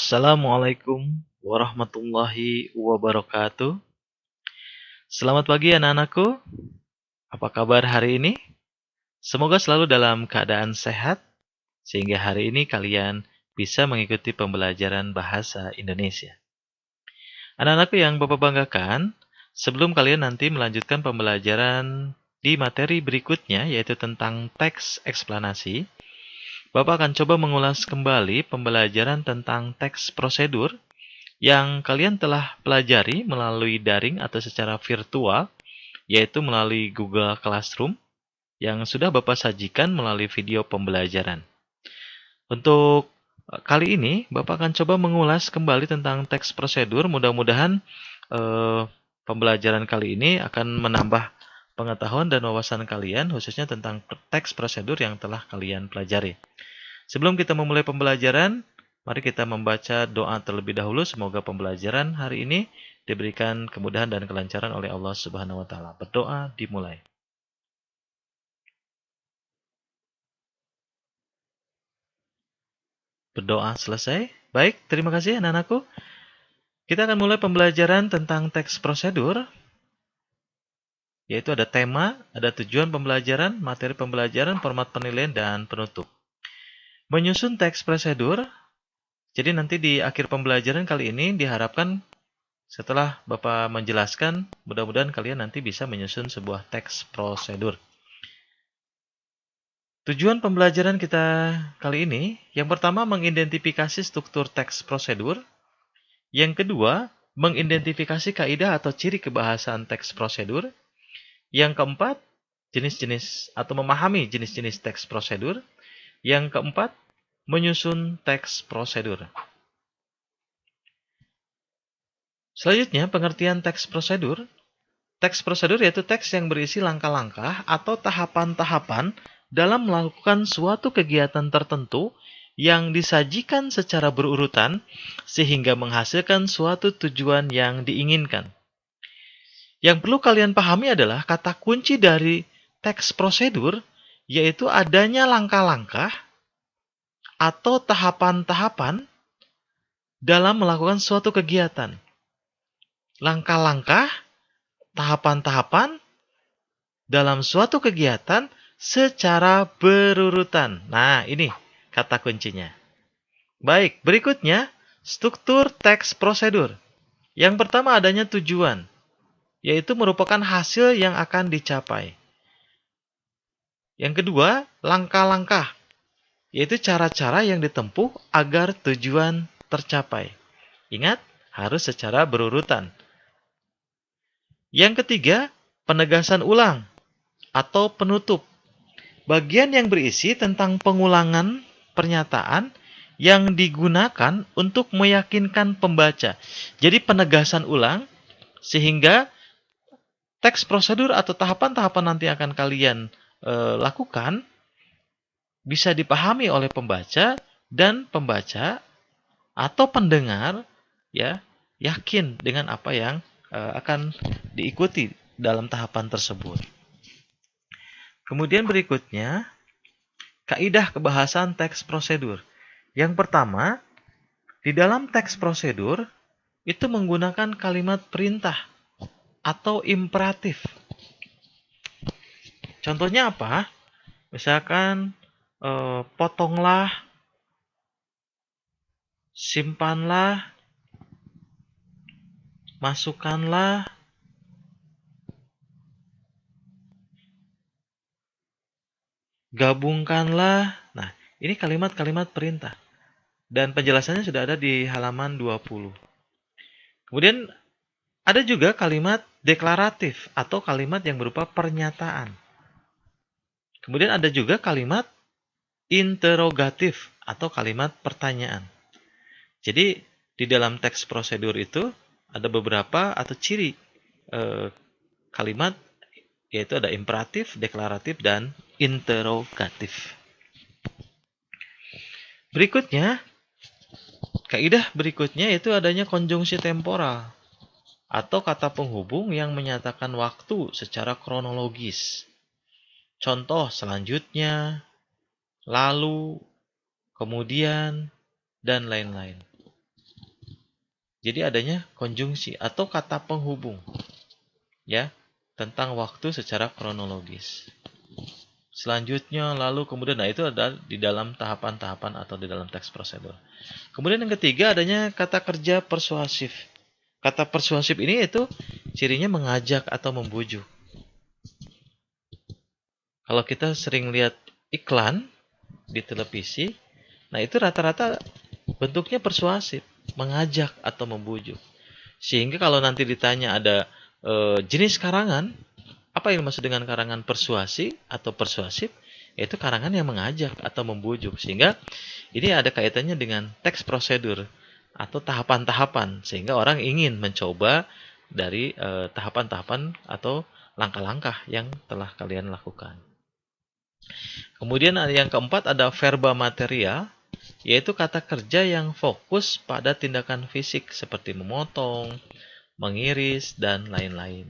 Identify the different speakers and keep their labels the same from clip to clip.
Speaker 1: Assalamualaikum warahmatullahi wabarakatuh. Selamat pagi anak-anakku. Apa kabar hari ini? Semoga selalu dalam keadaan sehat sehingga hari ini kalian bisa mengikuti pembelajaran bahasa Indonesia. Anak-anakku yang Bapak banggakan, sebelum kalian nanti melanjutkan pembelajaran di materi berikutnya yaitu tentang teks eksplanasi, Bapak akan coba mengulas kembali pembelajaran tentang teks prosedur yang kalian telah pelajari melalui daring atau secara virtual, yaitu melalui Google Classroom, yang sudah Bapak sajikan melalui video pembelajaran. Untuk kali ini, Bapak akan coba mengulas kembali tentang teks prosedur. Mudah-mudahan pembelajaran kali ini akan menambah pengetahuan dan wawasan kalian, khususnya tentang teks prosedur yang telah kalian pelajari. Sebelum kita memulai pembelajaran, mari kita membaca doa terlebih dahulu. Semoga pembelajaran hari ini diberikan kemudahan dan kelancaran oleh Allah Subhanahu wa taala. Berdoa dimulai. Berdoa selesai. Baik, terima kasih anak-anakku. Kita akan mulai pembelajaran tentang teks prosedur, yaitu ada tema, ada tujuan pembelajaran, materi pembelajaran, format penilaian, dan penutup. Menyusun teks prosedur, jadi nanti di akhir pembelajaran kali ini diharapkan setelah Bapak menjelaskan, mudah-mudahan kalian nanti bisa menyusun sebuah teks prosedur. Tujuan pembelajaran kita kali ini, yang pertama mengidentifikasi struktur teks prosedur. Yang kedua, mengidentifikasi kaidah atau ciri kebahasaan teks prosedur. Yang keempat, jenis-jenis atau memahami jenis-jenis teks prosedur. Yang keempat, menyusun teks prosedur. Selanjutnya, pengertian teks prosedur. Teks prosedur yaitu teks yang berisi langkah-langkah atau tahapan-tahapan dalam melakukan suatu kegiatan tertentu yang disajikan secara berurutan sehingga menghasilkan suatu tujuan yang diinginkan. Yang perlu kalian pahami adalah kata kunci dari teks prosedur yaitu adanya langkah-langkah atau tahapan-tahapan dalam melakukan suatu kegiatan. Langkah-langkah, tahapan-tahapan dalam suatu kegiatan secara berurutan. Nah, ini kata kuncinya. Baik, berikutnya struktur teks prosedur. Yang pertama adanya tujuan, yaitu merupakan hasil yang akan dicapai. Yang kedua, langkah-langkah, yaitu cara-cara yang ditempuh agar tujuan tercapai. Ingat, harus secara berurutan. Yang ketiga, penegasan ulang atau penutup. Bagian yang berisi tentang pengulangan pernyataan yang digunakan untuk meyakinkan pembaca. Jadi penegasan ulang sehingga teks prosedur atau tahapan-tahapan nanti akan kalian lakukan bisa dipahami oleh pembaca dan pembaca atau pendengar ya yakin dengan apa yang akan diikuti dalam tahapan tersebut. Kemudian berikutnya, kaidah kebahasaan teks prosedur. Yang pertama, di dalam teks prosedur itu menggunakan kalimat perintah atau imperatif. Contohnya apa? Misalkan potonglah, simpanlah, masukkanlah, gabungkanlah. Nah, ini kalimat-kalimat perintah. Dan penjelasannya sudah ada di halaman 20. Kemudian ada juga kalimat deklaratif atau kalimat yang berupa pernyataan. Kemudian ada juga kalimat interrogatif atau kalimat pertanyaan. Jadi di dalam teks prosedur itu ada beberapa atau ciri kalimat, yaitu ada imperatif, deklaratif, dan interrogatif. Berikutnya, kaidah berikutnya yaitu adanya konjungsi temporal atau kata penghubung yang menyatakan waktu secara kronologis. Contoh selanjutnya, lalu, kemudian, dan lain-lain. Jadi adanya konjungsi atau kata penghubung, ya, tentang waktu secara kronologis. Selanjutnya lalu kemudian, nah itu ada di dalam tahapan-tahapan atau di dalam teks prosedur. Kemudian yang ketiga adanya kata kerja persuasif. Kata persuasif ini itu cirinya mengajak atau membujuk. Kalau kita sering lihat iklan di televisi, nah itu rata-rata bentuknya persuasif, mengajak atau membujuk. Sehingga kalau nanti ditanya ada jenis karangan, apa yang dimaksud dengan karangan persuasi atau persuasif? Yaitu karangan yang mengajak atau membujuk. Sehingga ini ada kaitannya dengan teks prosedur atau tahapan-tahapan. Sehingga orang ingin mencoba dari tahapan-tahapan atau langkah-langkah yang telah kalian lakukan. Kemudian yang keempat ada verba materia, yaitu kata kerja yang fokus pada tindakan fisik seperti memotong, mengiris, dan lain-lain.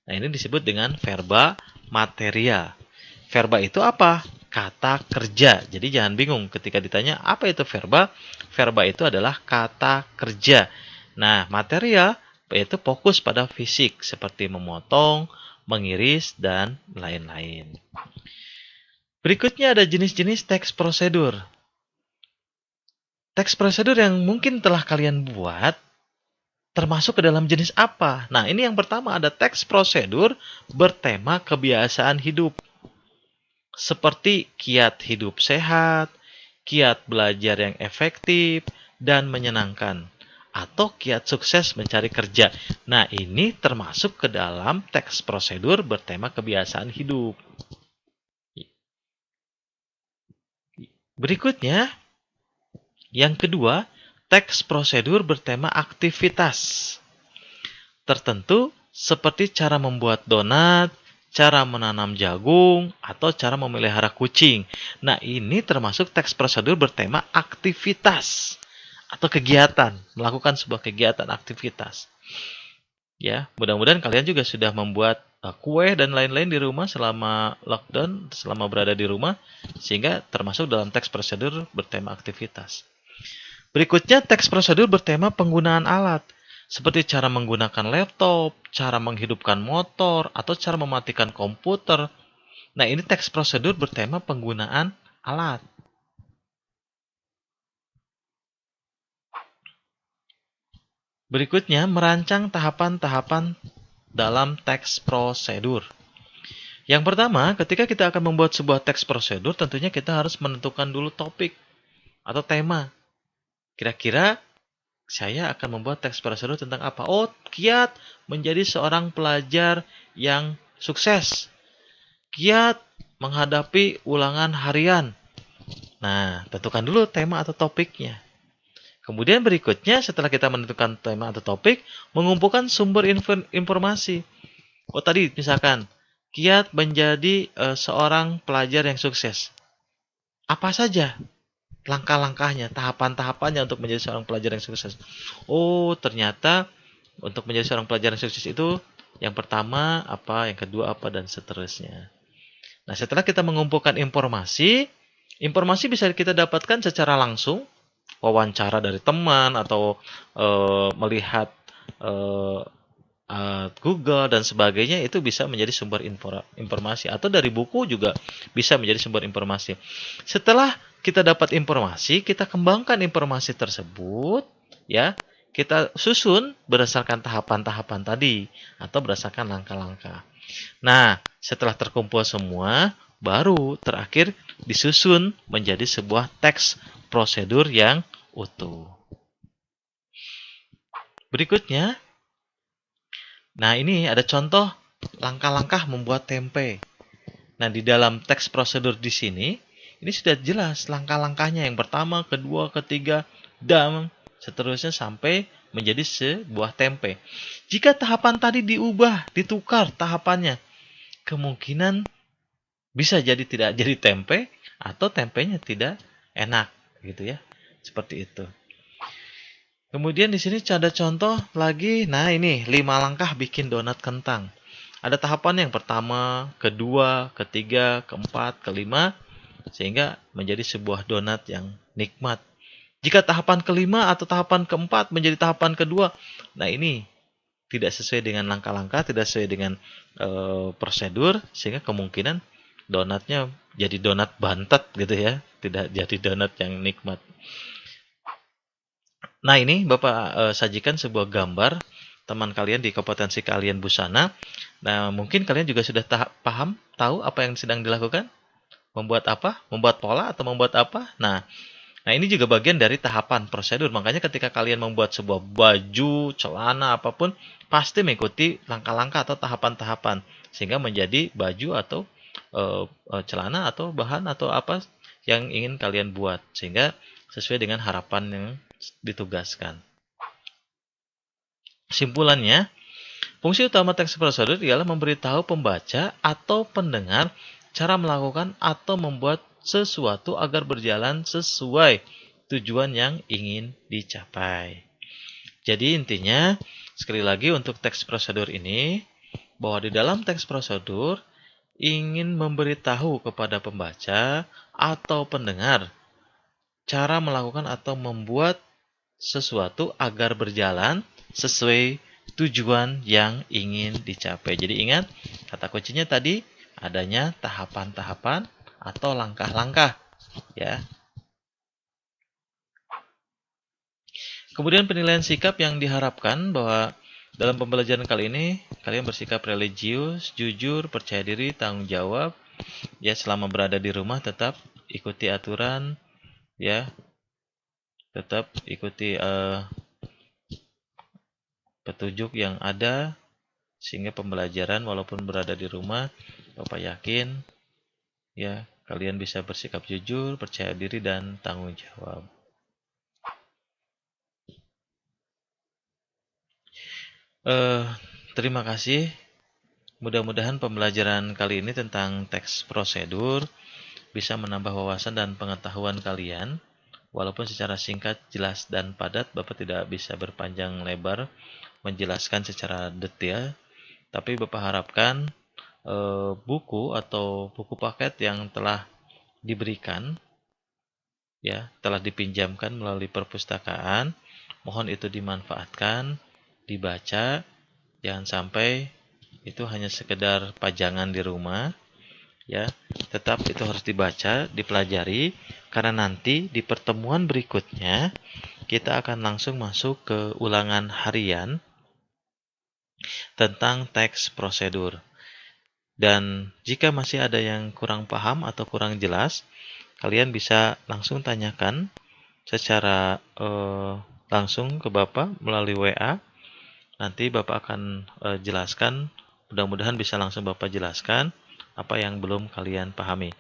Speaker 1: Nah, ini disebut dengan verba materia. Verba itu apa? Kata kerja. Jadi jangan bingung ketika ditanya apa itu verba. Verba itu adalah kata kerja. Nah, materia yaitu fokus pada fisik seperti memotong, mengiris, dan lain-lain. Berikutnya ada jenis-jenis teks prosedur. Teks prosedur yang mungkin telah kalian buat termasuk ke dalam jenis apa? Nah, ini yang pertama ada teks prosedur bertema kebiasaan hidup. Seperti kiat hidup sehat, kiat belajar yang efektif dan menyenangkan, atau kiat sukses mencari kerja. Nah, ini termasuk ke dalam teks prosedur bertema kebiasaan hidup. Berikutnya, yang kedua, teks prosedur bertema aktivitas tertentu seperti cara membuat donat, cara menanam jagung, atau cara memelihara kucing. Nah, ini termasuk teks prosedur bertema aktivitas atau kegiatan, melakukan sebuah kegiatan aktivitas. Ya, mudah-mudahan kalian juga sudah membuat kue dan lain-lain di rumah selama lockdown, selama berada di rumah, sehingga termasuk dalam teks prosedur bertema aktivitas. Berikutnya, teks prosedur bertema penggunaan alat, seperti cara menggunakan laptop, cara menghidupkan motor, atau cara mematikan komputer. Nah, ini teks prosedur bertema penggunaan alat. Berikutnya, merancang tahapan-tahapan dalam teks prosedur. Yang pertama, ketika kita akan membuat sebuah teks prosedur, tentunya kita harus menentukan dulu topik atau tema. Kira-kira saya akan membuat teks prosedur tentang apa? Oh, kiat menjadi seorang pelajar yang sukses. Kiat menghadapi ulangan harian. Nah, tentukan dulu tema atau topiknya. Kemudian berikutnya, setelah kita menentukan tema atau topik, mengumpulkan sumber informasi. Oh, tadi misalkan, kiat menjadi seorang pelajar yang sukses. Apa saja langkah-langkahnya, tahapan-tahapannya untuk menjadi seorang pelajar yang sukses? Oh, ternyata untuk menjadi seorang pelajar yang sukses itu yang pertama apa, yang kedua apa, dan seterusnya. Nah, setelah kita mengumpulkan informasi, informasi bisa kita dapatkan secara langsung, wawancara dari teman atau melihat Google dan sebagainya, itu bisa menjadi sumber informasi, atau dari buku juga bisa menjadi sumber informasi. Setelah kita dapat informasi, kita kembangkan informasi tersebut, ya, kita susun berdasarkan tahapan-tahapan tadi atau berdasarkan langkah-langkah. Nah, setelah terkumpul semua, baru terakhir disusun menjadi sebuah teks prosedur yang utuh. Berikutnya, nah ini ada contoh langkah-langkah membuat tempe. Nah, di dalam teks prosedur di sini, ini sudah jelas langkah-langkahnya. Yang pertama, kedua, ketiga, dan seterusnya sampai menjadi sebuah tempe. Jika tahapan tadi diubah, ditukar tahapannya, kemungkinan bisa jadi tidak jadi tempe, atau tempenya tidak enak, gitu ya. Seperti itu. Kemudian di sini ada contoh lagi. Nah, ini 5 langkah bikin donat kentang. Ada tahapan yang pertama, kedua, ketiga, keempat, kelima, sehingga menjadi sebuah donat yang nikmat. Jika tahapan kelima atau tahapan keempat menjadi tahapan kedua, nah ini tidak sesuai dengan langkah-langkah, tidak sesuai dengan prosedur, sehingga kemungkinan donatnya jadi donat bantet gitu ya, tidak jadi donat yang nikmat. Nah ini Bapak sajikan sebuah gambar teman kalian di kompetensi kalian busana. Nah mungkin kalian juga sudah paham, tahu apa yang sedang dilakukan? Membuat apa? Membuat pola atau membuat apa? Nah, ini juga bagian dari tahapan prosedur. Makanya ketika kalian membuat sebuah baju, celana, apapun, pasti mengikuti langkah-langkah atau tahapan-tahapan. Sehingga menjadi baju atau celana atau bahan atau apa yang ingin kalian buat. Sehingga sesuai dengan harapan yang ditugaskan. Kesimpulannya, fungsi utama teks prosedur ialah memberitahu pembaca atau pendengar cara melakukan atau membuat sesuatu agar berjalan sesuai tujuan yang ingin dicapai. Jadi intinya, sekali lagi untuk teks prosedur ini, bahwa di dalam teks prosedur ingin memberitahu kepada pembaca atau pendengar cara melakukan atau membuat sesuatu agar berjalan sesuai tujuan yang ingin dicapai. Jadi ingat, kata kuncinya tadi adanya tahapan-tahapan atau langkah-langkah, ya. Kemudian penilaian sikap yang diharapkan bahwa dalam pembelajaran kali ini kalian bersikap religius, jujur, percaya diri, tanggung jawab. Ya, selama berada di rumah tetap ikuti aturan, ya. Tetap ikuti petunjuk yang ada, sehingga pembelajaran walaupun berada di rumah, Bapak yakin ya kalian bisa bersikap jujur, percaya diri, dan tanggung jawab. Terima kasih. Mudah-mudahan pembelajaran kali ini tentang teks prosedur bisa menambah wawasan dan pengetahuan kalian. Walaupun secara singkat, jelas, dan padat, Bapak tidak bisa berpanjang lebar menjelaskan secara detail, tapi Bapak harapkan buku atau buku paket yang telah diberikan, ya, telah dipinjamkan melalui perpustakaan, mohon itu dimanfaatkan, dibaca, jangan sampai itu hanya sekedar pajangan di rumah, ya. Tetap itu harus dibaca, dipelajari, karena nanti di pertemuan berikutnya kita akan langsung masuk ke ulangan harian tentang teks prosedur. Dan jika masih ada yang kurang paham atau kurang jelas, kalian bisa langsung tanyakan secara langsung ke Bapak melalui WA. Nanti Bapak akan jelaskan, mudah-mudahan bisa langsung Bapak jelaskan apa yang belum kalian pahami.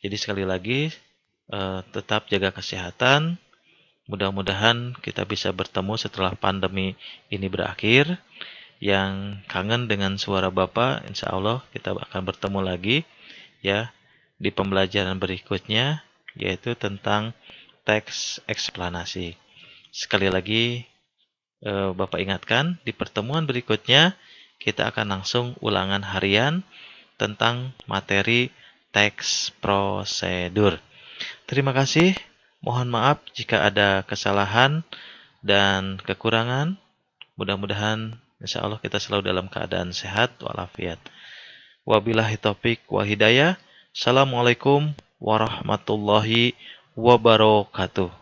Speaker 1: Jadi sekali lagi, tetap jaga kesehatan. Mudah-mudahan kita bisa bertemu setelah pandemi ini berakhir. Yang kangen dengan suara Bapak, insya Allah kita akan bertemu lagi, ya, di pembelajaran berikutnya, yaitu tentang teks eksplanasi. Sekali lagi, Bapak ingatkan, di pertemuan berikutnya kita akan langsung ulangan harian tentang materi teks prosedur. Terima kasih. Mohon maaf jika ada kesalahan dan kekurangan. Mudah-mudahan insya Allah kita selalu dalam keadaan sehat walafiat. Wabillahi taufik wal hidayah. Assalamualaikum warahmatullahi wabarakatuh.